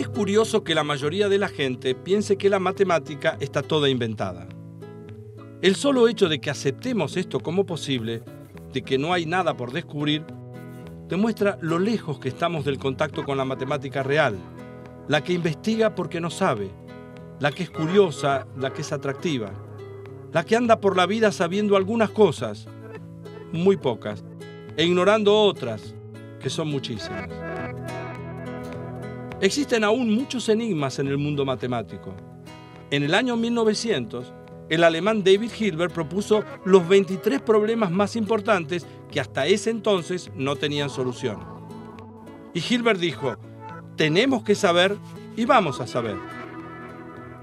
Es curioso que la mayoría de la gente piense que la matemática está toda inventada. El solo hecho de que aceptemos esto como posible, de que no hay nada por descubrir, demuestra lo lejos que estamos del contacto con la matemática real, la que investiga porque no sabe, la que es curiosa, la que es atractiva, la que anda por la vida sabiendo algunas cosas, muy pocas, e ignorando otras, que son muchísimas. Existen aún muchos enigmas en el mundo matemático. En el año 1900, el alemán David Hilbert propuso los 23 problemas más importantes que hasta ese entonces no tenían solución. Y Hilbert dijo, tenemos que saber y vamos a saber.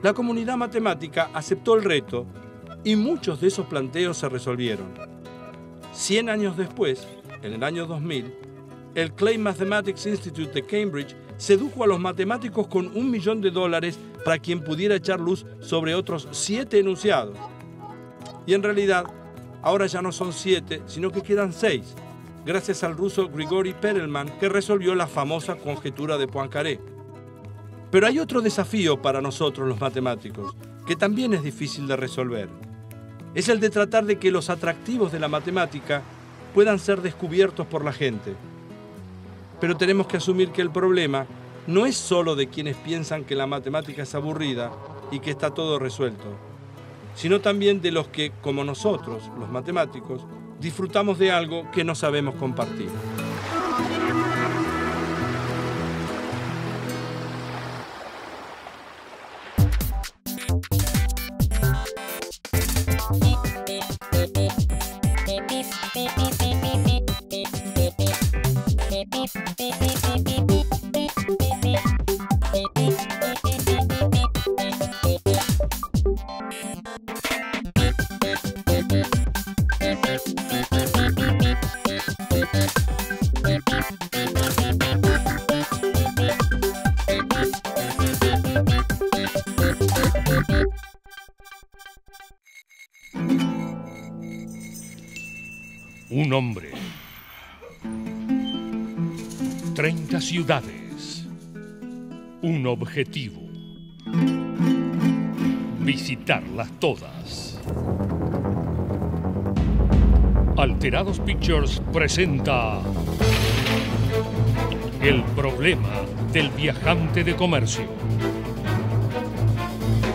La comunidad matemática aceptó el reto y muchos de esos planteos se resolvieron. 100 años después, en el año 2000, el Clay Mathematics Institute de Cambridge sedujo a los matemáticos con $1 millón para quien pudiera echar luz sobre otros 7 enunciados. Y en realidad, ahora ya no son 7, sino que quedan 6, gracias al ruso Grigori Perelman, que resolvió la famosa conjetura de Poincaré. Pero hay otro desafío para nosotros los matemáticos, que también es difícil de resolver. Es el de tratar de que los atractivos de la matemática puedan ser descubiertos por la gente. Pero tenemos que asumir que el problema no es solo de quienes piensan que la matemática es aburrida y que está todo resuelto, sino también de los que, como nosotros, los matemáticos, disfrutamos de algo que no sabemos compartir. Un hombre, 30 ciudades, un objetivo, visitarlas todas. Alterados Pictures presenta El problema del viajante de comercio.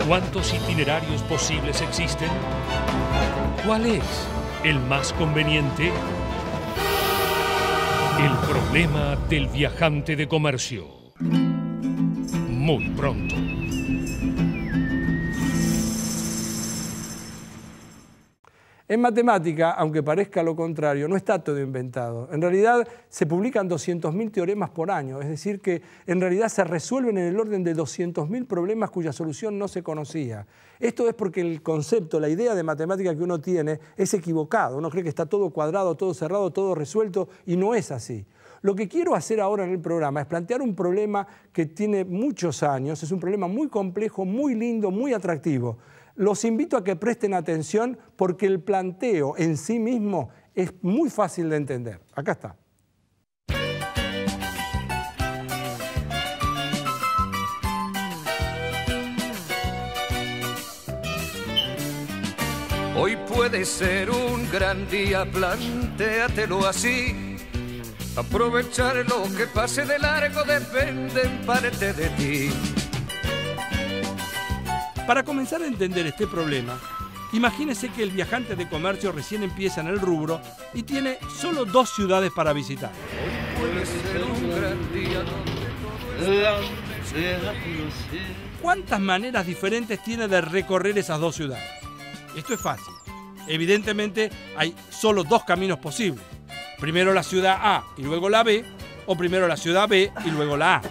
¿Cuántos itinerarios posibles existen? ¿Cuál es el más conveniente? El problema del viajante de comercio. Muy pronto. En matemática, aunque parezca lo contrario, no está todo inventado. En realidad se publican 200.000 teoremas por año, es decir que en realidad se resuelven en el orden de 200.000 problemas cuya solución no se conocía. Esto es porque el concepto, la idea de matemática que uno tiene es equivocado. Uno cree que está todo cuadrado, todo cerrado, todo resuelto y no es así. Lo que quiero hacer ahora en el programa es plantear un problema que tiene muchos años, es un problema muy complejo, muy lindo, muy atractivo. Los invito a que presten atención porque el planteo en sí mismo es muy fácil de entender. Acá está. Hoy puede ser un gran día, plantéatelo así. Aprovechar lo que pase de largo depende en parte de ti. Para comenzar a entender este problema, imagínese que el viajante de comercio recién empieza en el rubro y tiene solo 2 ciudades para visitar. Puede ser un gran día ¿Cuántas maneras diferentes tiene de recorrer esas 2 ciudades? Esto es fácil. Evidentemente hay solo 2 caminos posibles. Primero la ciudad A y luego la B, o primero la ciudad B y luego la A.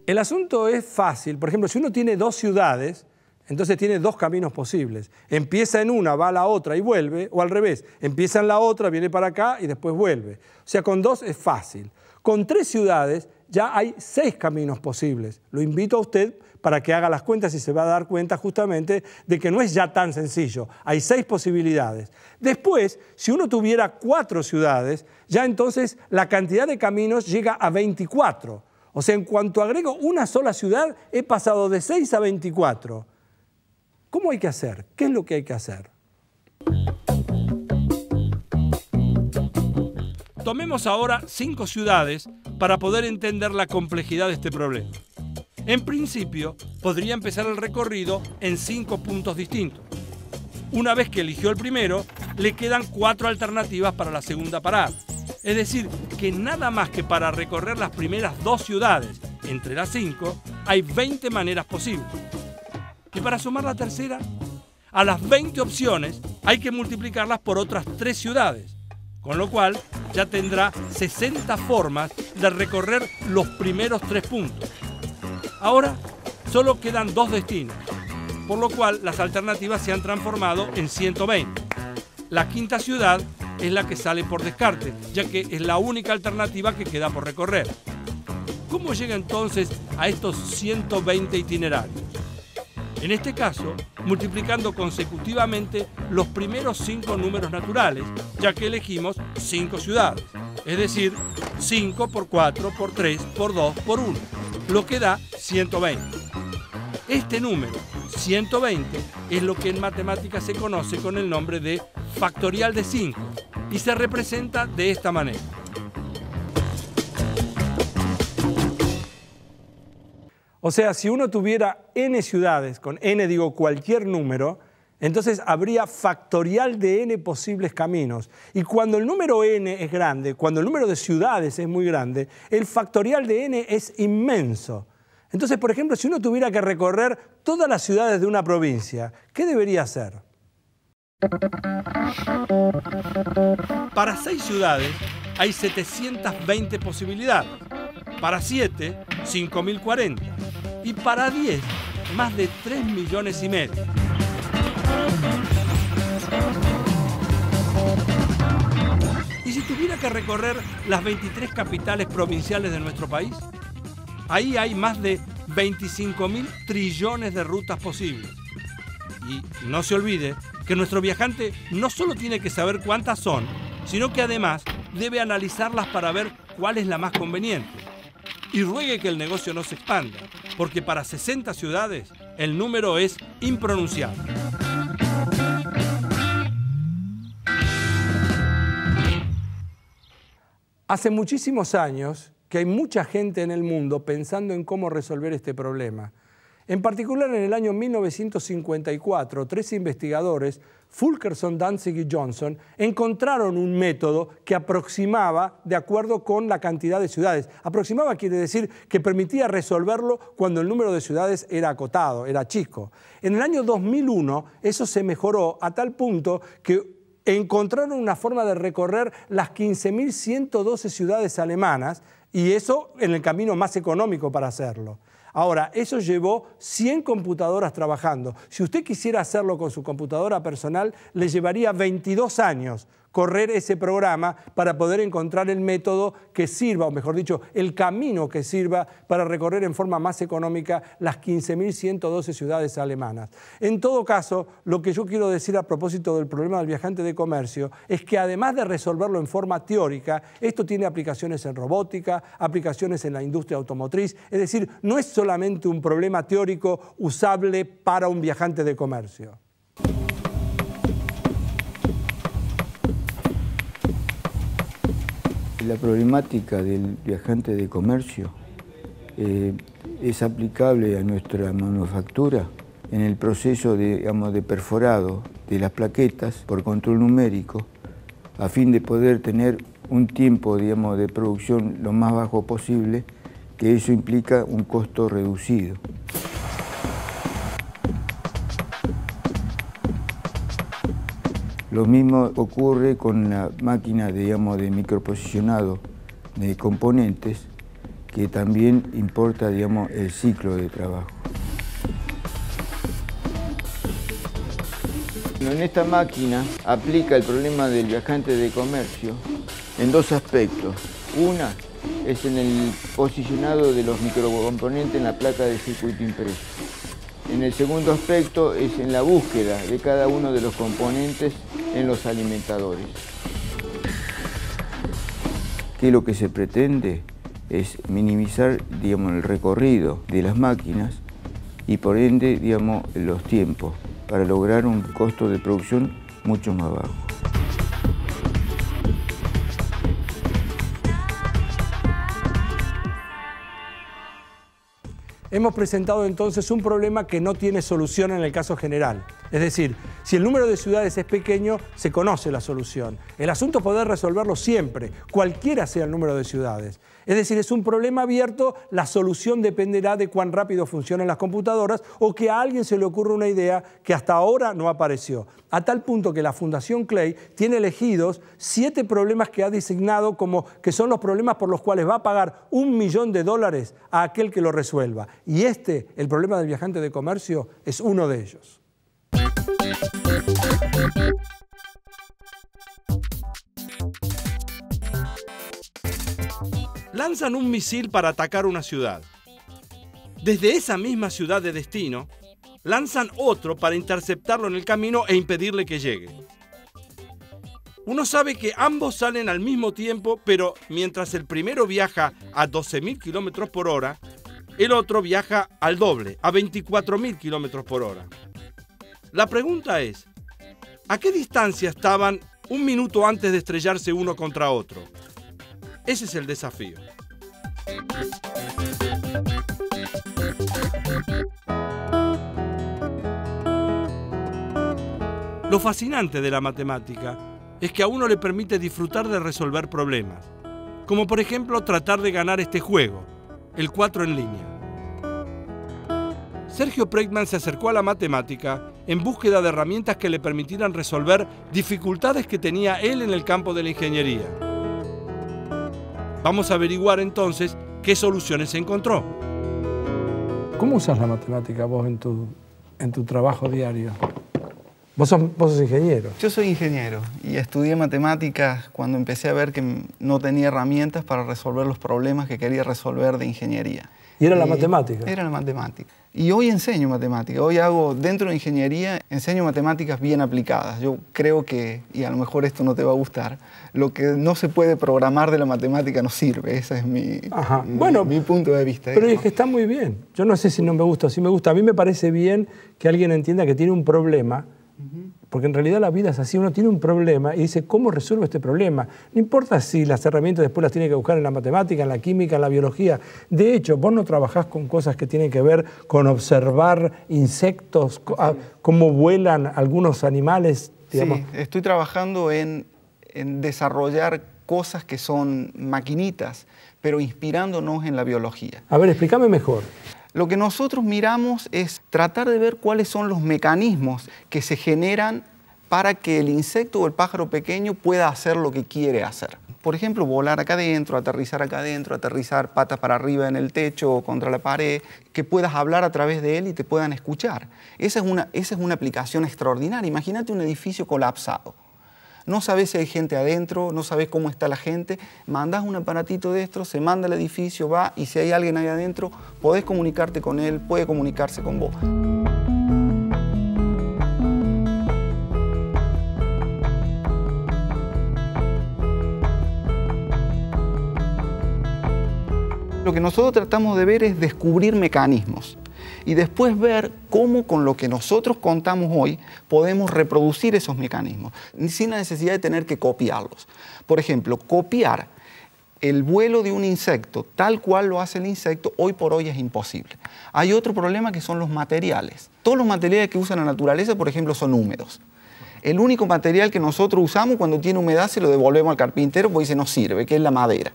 El asunto es fácil. Por ejemplo, si uno tiene 2 ciudades, entonces tiene 2 caminos posibles. Empieza en una, va a la otra y vuelve, o al revés. Empieza en la otra, viene para acá y después vuelve. O sea, con 2 es fácil. Con 3 ciudades ya hay 6 caminos posibles. Lo invito a usted para que haga las cuentas y se va a dar cuenta justamente de que no es ya tan sencillo. Hay 6 posibilidades. Después, si uno tuviera 4 ciudades, ya entonces la cantidad de caminos llega a 24. O sea, en cuanto agrego una sola ciudad, he pasado de 6 a 24. ¿Cómo hay que hacer? ¿Qué es lo que hay que hacer? Tomemos ahora 5 ciudades para poder entender la complejidad de este problema. En principio, podría empezar el recorrido en 5 puntos distintos. Una vez que eligió el primero, le quedan 4 alternativas para la segunda parada. Es decir, que nada más que para recorrer las primeras 2 ciudades, entre las 5, hay 20 maneras posibles. Y para sumar la tercera, a las 20 opciones hay que multiplicarlas por otras 3 ciudades, con lo cual ya tendrá 60 formas de recorrer los primeros 3 puntos. Ahora solo quedan 2 destinos, por lo cual las alternativas se han transformado en 120. La quinta ciudad es la que sale por descarte, ya que es la única alternativa que queda por recorrer. ¿Cómo llega entonces a estos 120 itinerarios? En este caso, multiplicando consecutivamente los primeros 5 números naturales, ya que elegimos 5 ciudades, es decir, 5 por 4, por 3, por 2, por 1, lo que da 120. Este número, 120, es lo que en matemáticas se conoce con el nombre de factorial de 5 y se representa de esta manera. O sea, si uno tuviera n ciudades, con n digo cualquier número, entonces habría factorial de n posibles caminos. Y cuando el número n es grande, cuando el número de ciudades es muy grande, el factorial de n es inmenso. Entonces, por ejemplo, si uno tuviera que recorrer todas las ciudades de una provincia, ¿qué debería hacer? Para 6 ciudades hay 720 posibilidades. Para 7, 5.040. Y para 10, más de 3,5 millones. ¿Y si tuviera que recorrer las 23 capitales provinciales de nuestro país? Ahí hay más de 25.000 trillones de rutas posibles. Y no se olvide que nuestro viajante no solo tiene que saber cuántas son, sino que además debe analizarlas para ver cuál es la más conveniente. Y ruegue que el negocio no se expanda, porque para 60 ciudades el número es impronunciable. Hace muchísimos años que hay mucha gente en el mundo pensando en cómo resolver este problema. En particular, en el año 1954, 3 investigadores, Fulkerson, Danzig y Johnson, encontraron un método que aproximaba de acuerdo con la cantidad de ciudades. Aproximaba quiere decir que permitía resolverlo cuando el número de ciudades era acotado, era chico. En el año 2001 eso se mejoró a tal punto que encontraron una forma de recorrer las 15.112 ciudades alemanas, y eso en el camino más económico para hacerlo. Ahora, eso llevó 100 computadoras trabajando. Si usted quisiera hacerlo con su computadora personal, le llevaría 22 años correr ese programa para poder encontrar el método que sirva, o mejor dicho, el camino que sirva para recorrer en forma más económica las 15.112 ciudades alemanas. En todo caso, lo que yo quiero decir a propósito del problema del viajante de comercio es que además de resolverlo en forma teórica, esto tiene aplicaciones en robótica, aplicaciones en la industria automotriz, es decir, no es solamente un problema teórico usable para un viajante de comercio. La problemática del viajante de comercio es aplicable a nuestra manufactura en el proceso de perforado de las plaquetas por control numérico a fin de poder tener un tiempo de producción lo más bajo posible, que eso implica un costo reducido. Lo mismo ocurre con la máquina de microposicionado de componentes, que también importa el ciclo de trabajo. En esta máquina aplica el problema del viajante de comercio en 2 aspectos. Una, es en el posicionado de los microcomponentes en la placa de circuito impreso. En el segundo aspecto es en la búsqueda de cada uno de los componentes en los alimentadores. ¿Qué es lo que se pretende? Es minimizar, digamos, el recorrido de las máquinas y por ende, digamos, los tiempos para lograr un costo de producción mucho más bajo. Hemos presentado entonces un problema que no tiene solución en el caso general. Es decir, si el número de ciudades es pequeño, se conoce la solución. El asunto es poder resolverlo siempre, cualquiera sea el número de ciudades. Es decir, es un problema abierto, la solución dependerá de cuán rápido funcionen las computadoras o que a alguien se le ocurra una idea que hasta ahora no apareció. A tal punto que la Fundación Clay tiene elegidos 7 problemas que ha designado como que son los problemas por los cuales va a pagar $1 millón a aquel que lo resuelva. Y el problema del viajante de comercio, es uno de ellos. Lanzan un misil para atacar una ciudad. Desde esa misma ciudad de destino, lanzan otro para interceptarlo en el camino e impedirle que llegue. Uno sabe que ambos salen al mismo tiempo, pero mientras el primero viaja a 12.000 km por hora, el otro viaja al doble, a 24.000 km por hora. La pregunta es, ¿a qué distancia estaban un minuto antes de estrellarse uno contra otro? Ese es el desafío. Lo fascinante de la matemática es que a uno le permite disfrutar de resolver problemas, como por ejemplo tratar de ganar este juego, el 4 en línea. Sergio Prechtman se acercó a la matemática en búsqueda de herramientas que le permitieran resolver dificultades que tenía él en el campo de la ingeniería. Vamos a averiguar entonces qué soluciones encontró. ¿Cómo usas la matemática vos en tu trabajo diario? Vos sos ingeniero. Yo soy ingeniero y estudié matemáticas cuando empecé a ver que no tenía herramientas para resolver los problemas que quería resolver de ingeniería. ¿Y era la matemática? Era la matemática. Y hoy enseño matemática. Hoy hago, dentro de ingeniería, enseño matemáticas bien aplicadas. Yo creo que, y a lo mejor esto no te va a gustar, lo que no se puede programar de la matemática no sirve. Ese es mi punto de vista. Pero es que está muy bien. Yo no sé si no me gusta o si me gusta. A mí me parece bien que alguien entienda que tiene un problema, porque en realidad la vida es así, uno tiene un problema y dice, ¿cómo resuelvo este problema? No importa si las herramientas después las tiene que buscar en la matemática, en la química, en la biología. De hecho, vos no trabajás con cosas que tienen que ver con observar insectos, cómo vuelan algunos animales, digamos. Sí, estoy trabajando en desarrollar cosas que son maquinitas, pero inspirándonos en la biología. A ver, explícame mejor. Lo que nosotros miramos es tratar de ver cuáles son los mecanismos que se generan para que el insecto o el pájaro pequeño pueda hacer lo que quiere hacer. Por ejemplo, volar acá adentro, aterrizar patas para arriba en el techo o contra la pared, que puedas hablar a través de él y te puedan escuchar. Esa es una aplicación extraordinaria. Imagínate un edificio colapsado. No sabes si hay gente adentro, no sabes cómo está la gente, mandás un aparatito de esto, se manda al edificio, va, y si hay alguien ahí adentro, podés comunicarte con él, puede comunicarse con vos. Lo que nosotros tratamos de ver es descubrir mecanismos y después ver cómo con lo que nosotros contamos hoy podemos reproducir esos mecanismos sin la necesidad de tener que copiarlos. Por ejemplo, copiar el vuelo de un insecto tal cual lo hace el insecto hoy por hoy es imposible. Hay otro problema que son los materiales. Todos los materiales que usa la naturaleza, por ejemplo, son húmedos. El único material que nosotros usamos cuando tiene humedad se lo devolvemos al carpintero porque dice no sirve, que es la madera.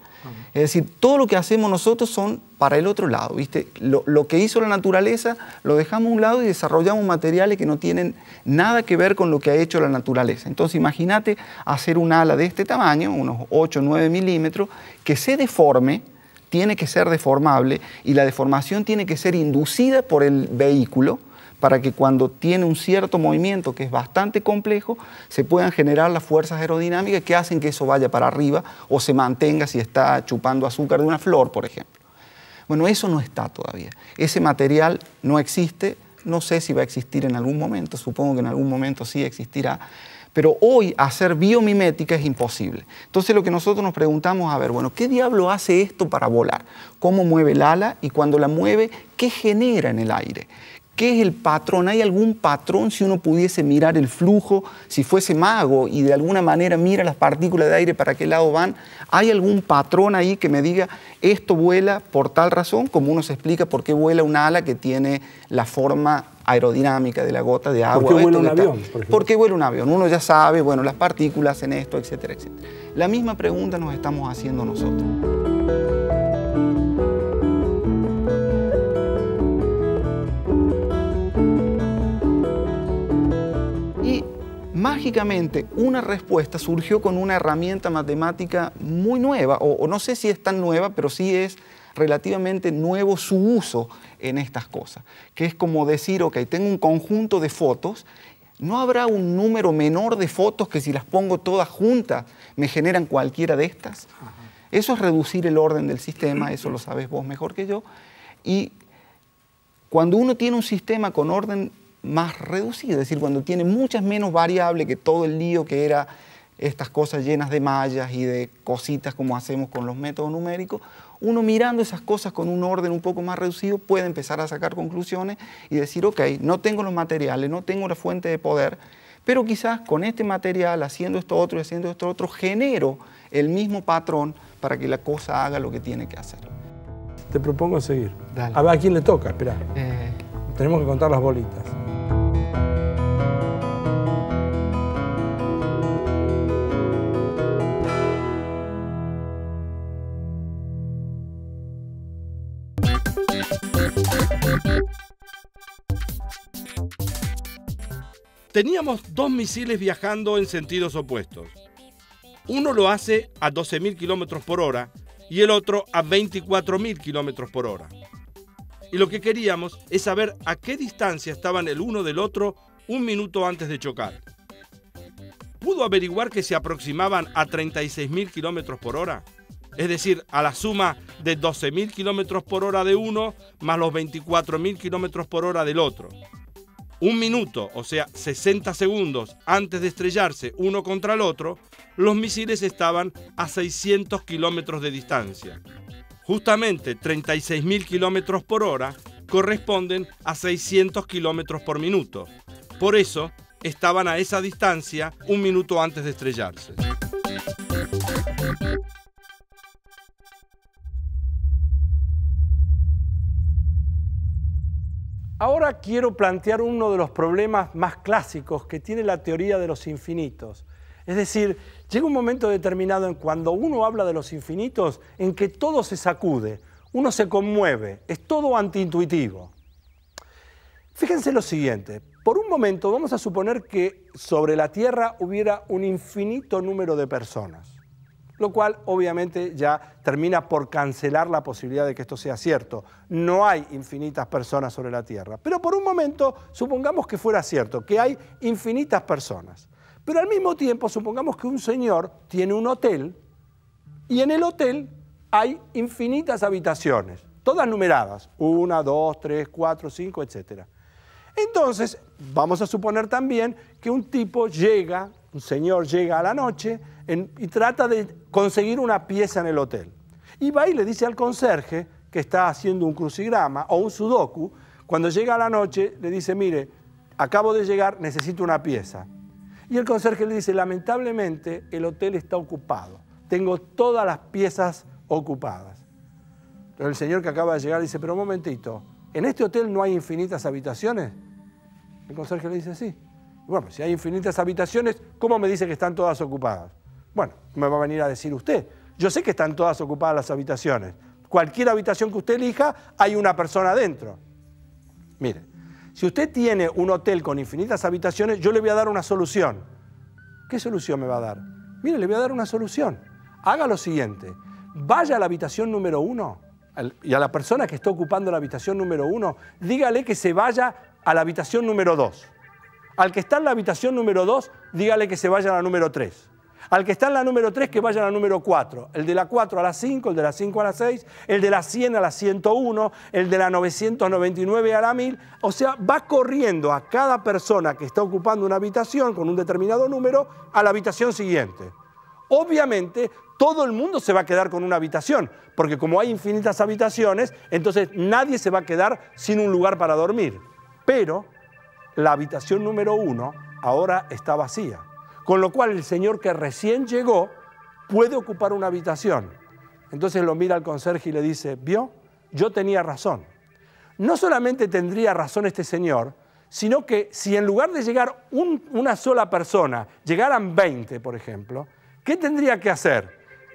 Es decir, todo lo que hacemos nosotros son para el otro lado, ¿viste? Lo que hizo la naturaleza lo dejamos a un lado y desarrollamos materiales que no tienen nada que ver con lo que ha hecho la naturaleza. Entonces imagínate hacer un ala de este tamaño, unos 8 o 9 milímetros, que se deforme, tiene que ser deformable y la deformación tiene que ser inducida por el vehículo para que cuando tiene un cierto movimiento que es bastante complejo, se puedan generar las fuerzas aerodinámicas que hacen que eso vaya para arriba o se mantenga si está chupando azúcar de una flor, por ejemplo. Bueno, eso no está todavía. Ese material no existe, no sé si va a existir en algún momento, supongo que en algún momento sí existirá, pero hoy hacer biomimética es imposible. Entonces lo que nosotros nos preguntamos, a ver, bueno, ¿qué diablo hace esto para volar? ¿Cómo mueve el ala? Y cuando la mueve, ¿qué genera en el aire? ¿Qué es el patrón? ¿Hay algún patrón si uno pudiese mirar el flujo, si fuese mago y de alguna manera mira las partículas de aire para qué lado van? ¿Hay algún patrón ahí que me diga esto vuela por tal razón? Como uno se explica por qué vuela un ala que tiene la forma aerodinámica de la gota de agua. ¿Por qué vuela un avión? Por ejemplo? ¿Por qué vuela un avión? Uno ya sabe, bueno, las partículas hacen esto, etcétera, etcétera. La misma pregunta nos estamos haciendo nosotros. Y mágicamente una respuesta surgió con una herramienta matemática muy nueva, o no sé si es tan nueva, pero sí es relativamente nuevo su uso en estas cosas, que es como decir, ok, tengo un conjunto de fotos, ¿no habrá un número menor de fotos que si las pongo todas juntas me generan cualquiera de estas? Ajá. Eso es reducir el orden del sistema, eso lo sabes vos mejor que yo, y cuando uno tiene un sistema con orden más reducido, es decir, cuando tiene muchas menos variables que todo el lío que era estas cosas llenas de mallas y de cositas como hacemos con los métodos numéricos, uno mirando esas cosas con un orden un poco más reducido puede empezar a sacar conclusiones y decir, ok, no tengo los materiales, no tengo la fuente de poder, pero quizás con este material, haciendo esto otro y haciendo esto otro, genero el mismo patrón para que la cosa haga lo que tiene que hacer. Te propongo seguir. Dale. A ver, ¿a quién le toca? Espera. Tenemos que contar las bolitas. Teníamos dos misiles viajando en sentidos opuestos. Uno lo hace a 12.000 kilómetros por hora y el otro a 24.000 kilómetros por hora. Y lo que queríamos es saber a qué distancia estaban el uno del otro un minuto antes de chocar. Pudo averiguar que se aproximaban a 36.000 kilómetros por hora, es decir, a la suma de 12.000 kilómetros por hora de uno más los 24.000 kilómetros por hora del otro. Un minuto, o sea, 60 segundos antes de estrellarse uno contra el otro, los misiles estaban a 600 kilómetros de distancia. Justamente 36.000 kilómetros por hora corresponden a 600 kilómetros por minuto. Por eso, estaban a esa distancia un minuto antes de estrellarse. Ahora quiero plantear uno de los problemas más clásicos que tiene la teoría de los infinitos. Es decir, llega un momento determinado en cuando uno habla de los infinitos en que todo se sacude, uno se conmueve, es todo antiintuitivo. Fíjense lo siguiente, por un momento vamos a suponer que sobre la Tierra hubiera un infinito número de personas, lo cual obviamente ya termina por cancelar la posibilidad de que esto sea cierto. No hay infinitas personas sobre la Tierra, pero por un momento supongamos que fuera cierto, que hay infinitas personas. Pero al mismo tiempo supongamos que un señor tiene un hotel y en el hotel hay infinitas habitaciones, todas numeradas, 1, 2, 3, 4, 5, etc. Entonces vamos a suponer también que un señor llega a la noche y trata de conseguir una pieza en el hotel. Y va y le dice al conserje que está haciendo un crucigrama o un sudoku, cuando llega a la noche le dice, mire, acabo de llegar, necesito una pieza. Y el conserje le dice, lamentablemente el hotel está ocupado, tengo todas las piezas ocupadas. Entonces el señor que acaba de llegar dice, pero un momentito, ¿en este hotel no hay infinitas habitaciones? El conserje le dice, sí. Bueno, si hay infinitas habitaciones, ¿cómo me dice que están todas ocupadas? Bueno, me va a venir a decir usted. Yo sé que están todas ocupadas las habitaciones. Cualquier habitación que usted elija, hay una persona adentro. Mire, si usted tiene un hotel con infinitas habitaciones, yo le voy a dar una solución. ¿Qué solución me va a dar? Mire, le voy a dar una solución. Haga lo siguiente. Vaya a la habitación número 1 y a la persona que está ocupando la habitación número 1, dígale que se vaya a la habitación número 2. Al que está en la habitación número 2, dígale que se vaya a la número 3. Al que está en la número 3, que vaya a la número 4. El de la 4 a la 5, el de la 5 a la 6, el de la 100 a la 101, el de la 999 a la 1000. O sea, va corriendo a cada persona que está ocupando una habitación con un determinado número a la habitación siguiente. Obviamente, todo el mundo se va a quedar con una habitación, porque como hay infinitas habitaciones, entonces nadie se va a quedar sin un lugar para dormir. Pero la habitación número 1 ahora está vacía. Con lo cual el señor que recién llegó puede ocupar una habitación. Entonces lo mira al conserje y le dice, ¿vio? Yo tenía razón. No solamente tendría razón este señor, sino que si en lugar de llegar una sola persona, llegaran 20, por ejemplo, ¿qué tendría que hacer?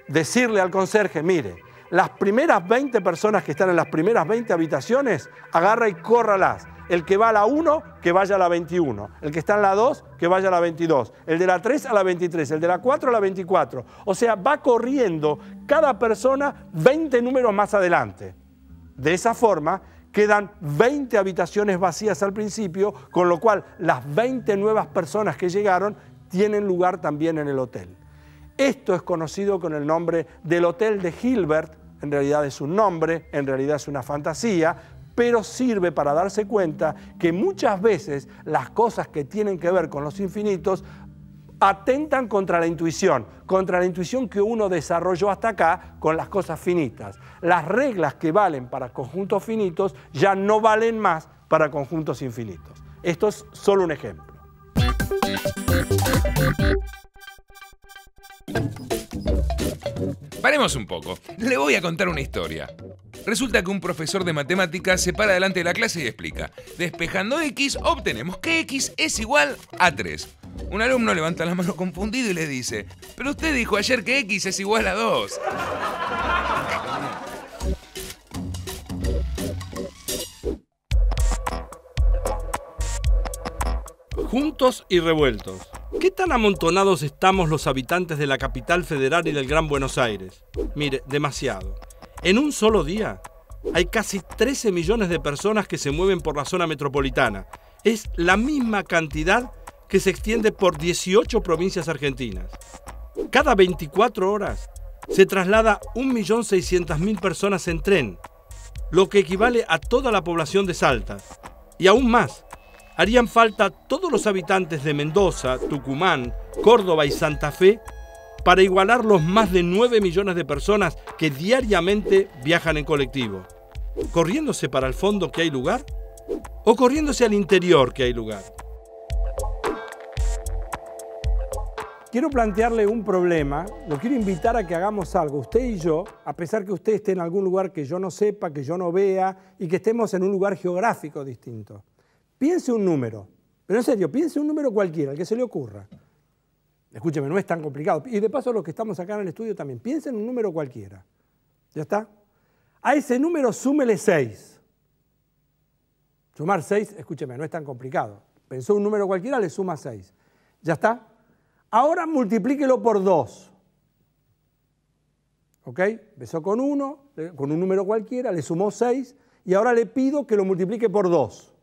Decirle al conserje, mire, las primeras 20 personas que están en las primeras 20 habitaciones, agarra y córralas. El que va a la 1, que vaya a la 21. El que está en la 2, que vaya a la 22. El de la 3 a la 23. El de la 4 a la 24. O sea, va corriendo cada persona 20 números más adelante. De esa forma, quedan 20 habitaciones vacías al principio, con lo cual las 20 nuevas personas que llegaron tienen lugar también en el hotel. Esto es conocido con el nombre del Hotel de Hilbert. En realidad es un nombre, en realidad es una fantasía, pero sirve para darse cuenta que muchas veces las cosas que tienen que ver con los infinitos atentan contra la intuición que uno desarrolló hasta acá con las cosas finitas. Las reglas que valen para conjuntos finitos ya no valen más para conjuntos infinitos. Esto es solo un ejemplo. Paremos un poco. Le voy a contar una historia. Resulta que un profesor de matemáticas se para delante de la clase y explica: despejando x, obtenemos que x es igual a 3. Un alumno levanta la mano confundido y le dice: pero usted dijo ayer que x es igual a 2. Juntos y revueltos. ¿Qué tan amontonados estamos los habitantes de la capital federal y del Gran Buenos Aires? Mire, demasiado. En un solo día hay casi 13 millones de personas que se mueven por la zona metropolitana. Es la misma cantidad que se extiende por 18 provincias argentinas. Cada 24 horas se traslada 1.600.000 personas en tren, lo que equivale a toda la población de Salta. Y aún más, harían falta todos los habitantes de Mendoza, Tucumán, Córdoba y Santa Fe para igualar los más de 9 millones de personas que diariamente viajan en colectivo. ¿Corriéndose para el fondo que hay lugar? ¿O corriéndose al interior que hay lugar? Quiero plantearle un problema, lo quiero invitar a que hagamos algo, usted y yo, a pesar que usted esté en algún lugar que yo no sepa, que yo no vea, y que estemos en un lugar geográfico distinto. Piense un número, pero en serio, piense un número cualquiera, el que se le ocurra. Escúcheme, no es tan complicado. Y de paso los que estamos acá en el estudio también, piensen en un número cualquiera. ¿Ya está? A ese número súmele 6. Sumar 6, escúcheme, no es tan complicado. Pensó un número cualquiera, le suma 6. ¿Ya está? Ahora multiplíquelo por 2. ¿Ok? Empezó con 1, con un número cualquiera, le sumó 6 y ahora le pido que lo multiplique por 2.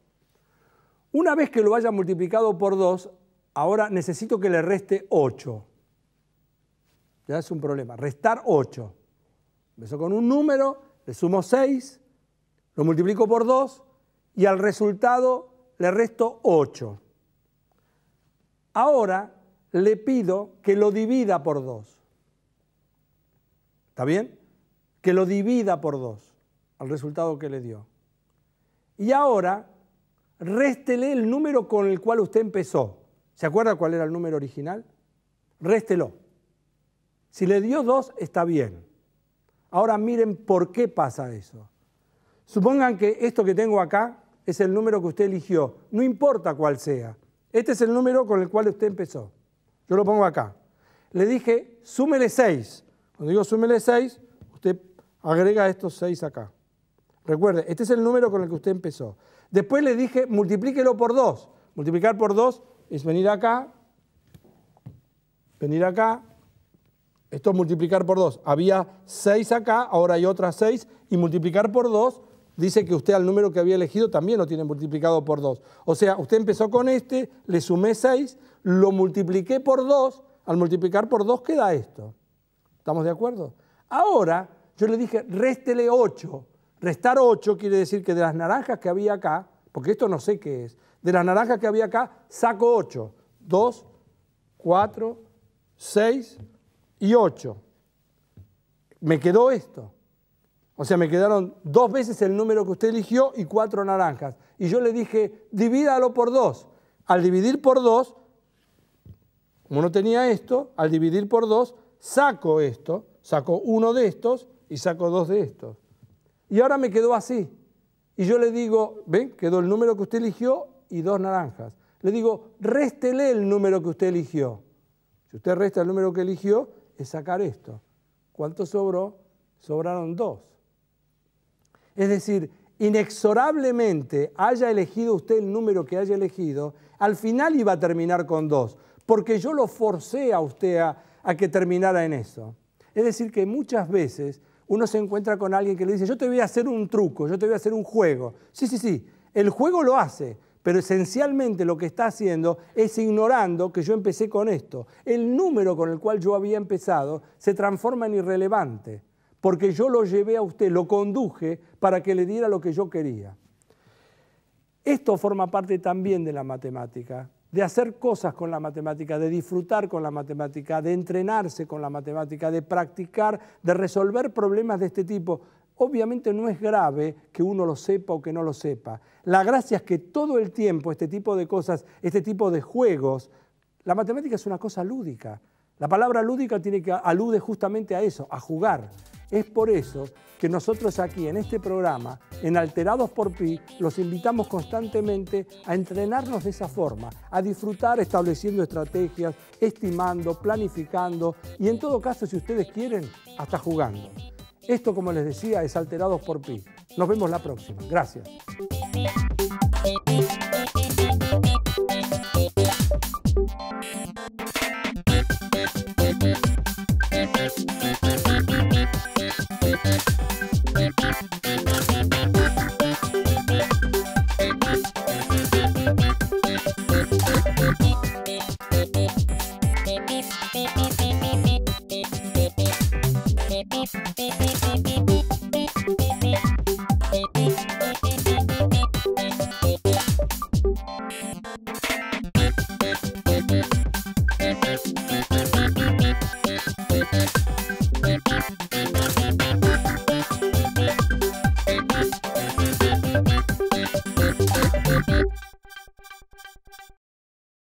Una vez que lo haya multiplicado por 2, ahora necesito que le reste 8. Ya es un problema. Restar 8. Empezó con un número, le sumo 6, lo multiplico por 2 y al resultado le resto 8. Ahora le pido que lo divida por 2. ¿Está bien? Que lo divida por 2 al resultado que le dio. Y ahora réstele el número con el cual usted empezó. ¿Se acuerda cuál era el número original? Réstelo. Si le dio 2, está bien. Ahora miren por qué pasa eso. Supongan que esto que tengo acá es el número que usted eligió. No importa cuál sea. Este es el número con el cual usted empezó. Yo lo pongo acá. Le dije, súmele 6. Cuando digo súmele 6, usted agrega estos 6 acá. Recuerde, este es el número con el que usted empezó. Después le dije, multiplíquelo por 2. Multiplicar por 2 es venir acá. Esto es multiplicar por 2. Había 6 acá, ahora hay otras 6. Y multiplicar por 2 dice que usted al número que había elegido también lo tiene multiplicado por 2. O sea, usted empezó con este, le sumé 6, lo multipliqué por 2, al multiplicar por 2 queda esto. ¿Estamos de acuerdo? Ahora, yo le dije, réstele 8. Restar 8 quiere decir que de las naranjas que había acá, porque esto no sé qué es, de las naranjas que había acá, saco 8. 2, 4, 6 y 8. Me quedó esto. O sea, me quedaron 2 veces el número que usted eligió y 4 naranjas. Y yo le dije, divídalo por 2. Al dividir por 2, como no tenía esto, al dividir por 2, saco esto, saco uno de estos y saco 2 de estos. Y ahora me quedó así. Y yo le digo, ¿ven? Quedó el número que usted eligió y 2 naranjas. Le digo, réstele el número que usted eligió. Si usted resta el número que eligió, es sacar esto. ¿Cuánto sobró? Sobraron 2. Es decir, inexorablemente haya elegido usted el número que haya elegido, al final iba a terminar con 2, porque yo lo forcé a usted a que terminara en eso. Es decir, que muchas veces uno se encuentra con alguien que le dice, yo te voy a hacer un truco, yo te voy a hacer un juego. Sí, el juego lo hace, pero esencialmente lo que está haciendo es ignorando que yo empecé con esto. El número con el cual yo había empezado se transforma en irrelevante, porque yo lo llevé a usted, lo conduje para que le diera lo que yo quería. Esto forma parte también de la matemática, de hacer cosas con la matemática, de disfrutar con la matemática, de entrenarse con la matemática, de practicar, de resolver problemas de este tipo. Obviamente no es grave que uno lo sepa o que no lo sepa. La gracia es que todo el tiempo este tipo de cosas, este tipo de juegos, la matemática es una cosa lúdica. La palabra lúdica alude justamente a eso, a jugar. Es por eso que nosotros aquí en este programa, en Alterados por Pi, los invitamos constantemente a entrenarnos de esa forma, a disfrutar estableciendo estrategias, estimando, planificando y en todo caso, si ustedes quieren, hasta jugando. Esto, como les decía, es Alterados por Pi. Nos vemos la próxima. Gracias. Beep.